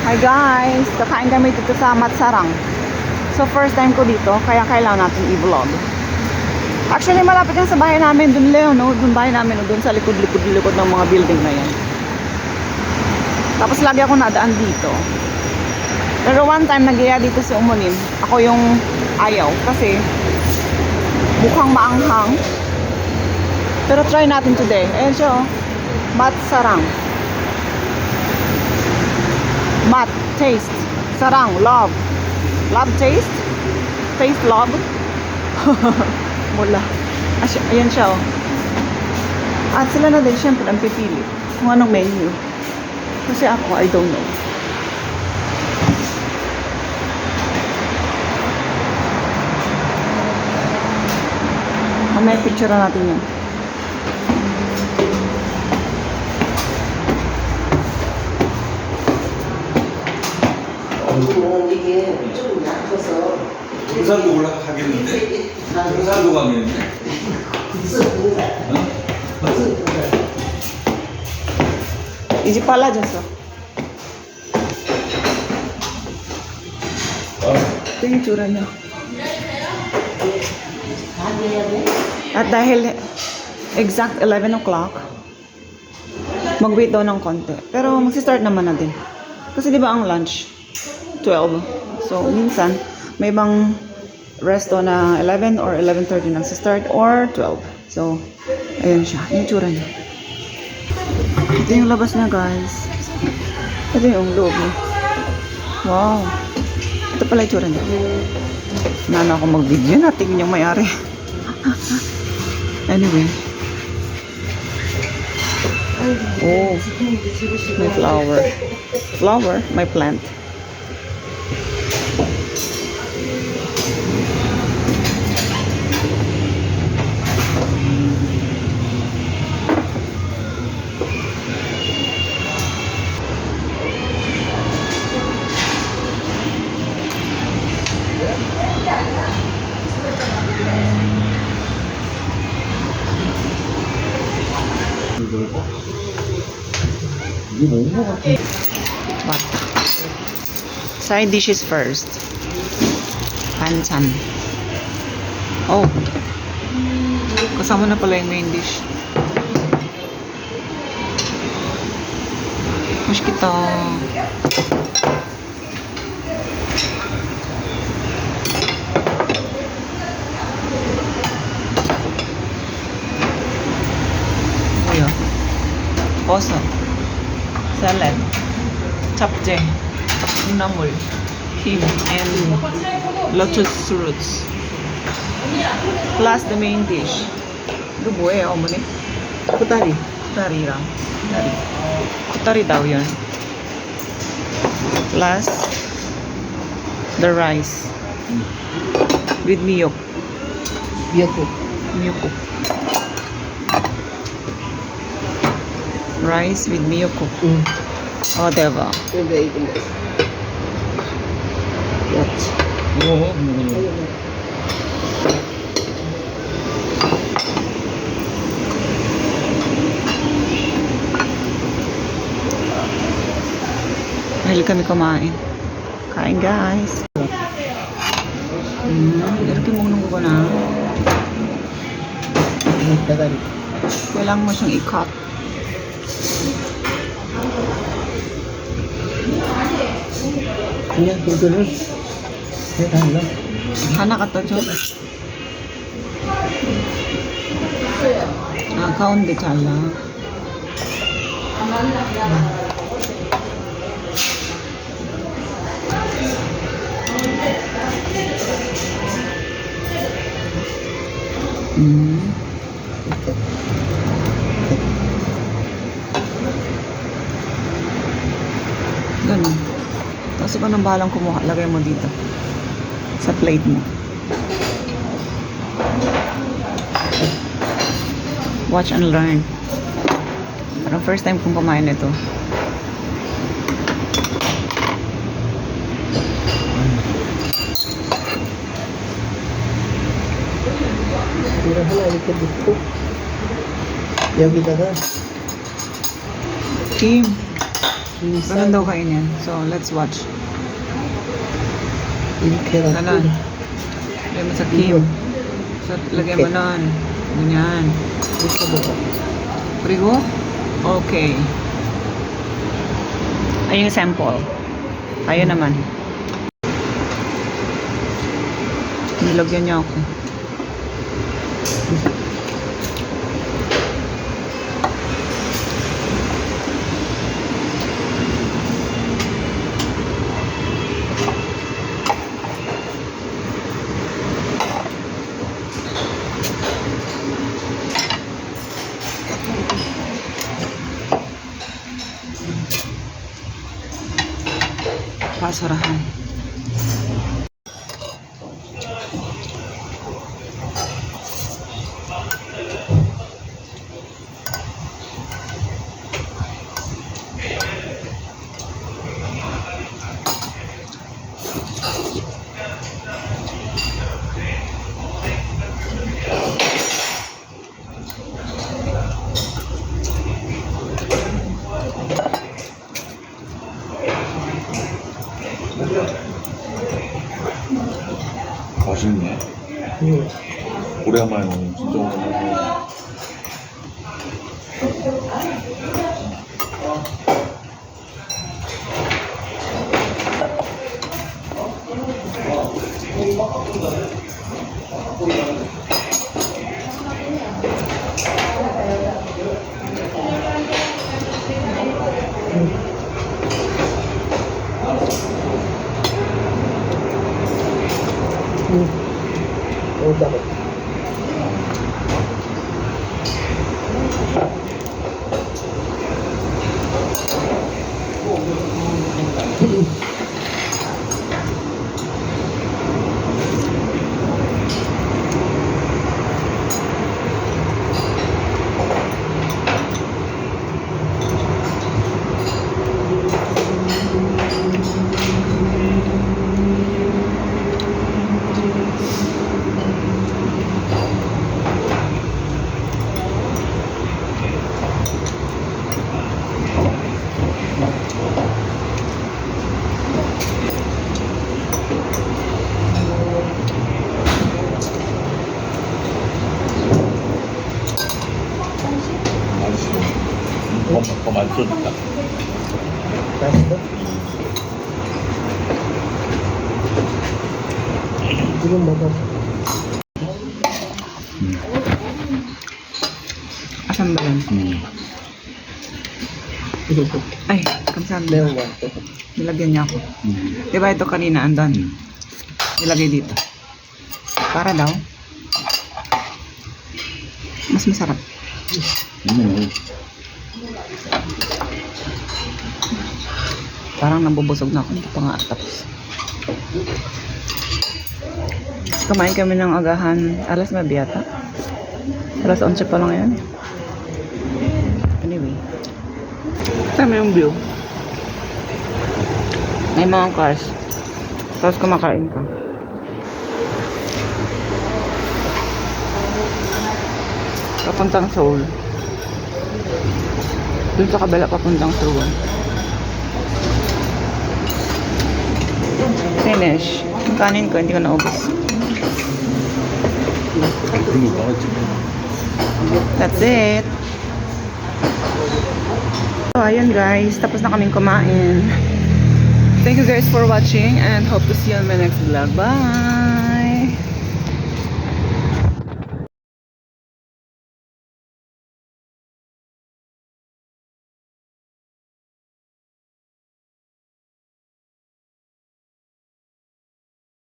Hi guys! Kakain kami dito sa Matsarang. So first time ko dito, kaya kailangan natin i-vlog. Actually malapit yan sa bahay namin. Dun lang, no? Dun bahay namin, no? Dun sa likod-likod ng mga building na yan. Tapos lagi ako nadaan dito. Pero one time nag-iya dito si Umunim. Ako yung ayaw kasi mukhang maanghang. Pero try natin today. Ayan siya, oh. Matsarang. Mat, taste. Sarang, love. Love, taste. Taste, love. Mula. Ayan siya, oh. At sila na din, syempre, ang pipili. Kung anong menu. Kasi ako, I don't know. Mamaya picture natin yan. 등산도 올라가겠는데? 등산도 가겠는데? 이제 빨라졌어. Ito yung tsura niya. At dahil exact 11 o'clock, mag-wait daw ng konti. Pero mag-start naman na din. Kasi di ba ang lunch? 12. So, minsan, may ibang resto na 11 or 11:30 nag-start or 12. So, ayan siya. Yung tsura niya. Ito yung labas niya, guys. Ito yung loob niya. Wow. Ito pala yung tsura niya. Nana ako mag-video. Natingin yung may-ari. Anyway. Oh. May flower. Flower? May plant. What? Side dishes first. Panchan. Oh. Kasama na pala yung main dish. Mas kita. Kuya. Poso. Salad, chapje, unamul, him, and lotus roots. Plus the main dish. Ito buhay, mo ni? Kutari. Kutari lang. Kutari. Kutari daw yun. Plus the rice. With miyok. Miyoko. Miyoko. Rice with miyoko. Oh, diba? What? Oo. Dahil kami kumain. Kain, guys. Irukin mo nung ko na. Kailangan mo siyang i-cut. 그냥 그거를 해달라. 하나 갖다 줘. 아, 가운데 잘라. Ganun. Tapos ikaw nang bahalang kumuha. Lagay mo dito. Sa plate mo. Watch and learn. Parang first time kong kumain nito. 그래 하나 이렇게 넣고 여기다가 Kim. Ganun daw kainin. So, let's watch. Ganon. Lagay mo sa Kim. So, lagay mo nun. Ganyan. Frigo? Okay. Ayun yung sample. Ayun naman. Nilagyan niya ako. Pasarahan. 맛있네. 오랜만에 먹는 진짜 오랜만에. Oh, bakit? 맛있어. 더 맛있어졌다. Basta. Siguro mo. Asan ba yun? Ay, kamsabi. Meron ba ito? Nilagyan niya ako. Diba ito kanina andun? Nilagay dito. Para daw. Mas masarap. Parang nabubusog na ako. Hindi pa nga tapos. Kumain kami ng agahan. Alas 9 yata. Alas 11 pa lang yan. Anyway. Tama yung view. May mga cars. Tapos kumakain ka. Papuntang Seoul. Dun sa kabila papuntang Seoul. Finish. Yung kanin ko, hindi ko naubos. That's it. So, ayun guys. Tapos na kaming kumain. Thank you guys for watching and hope to see you on my next vlog. Bye!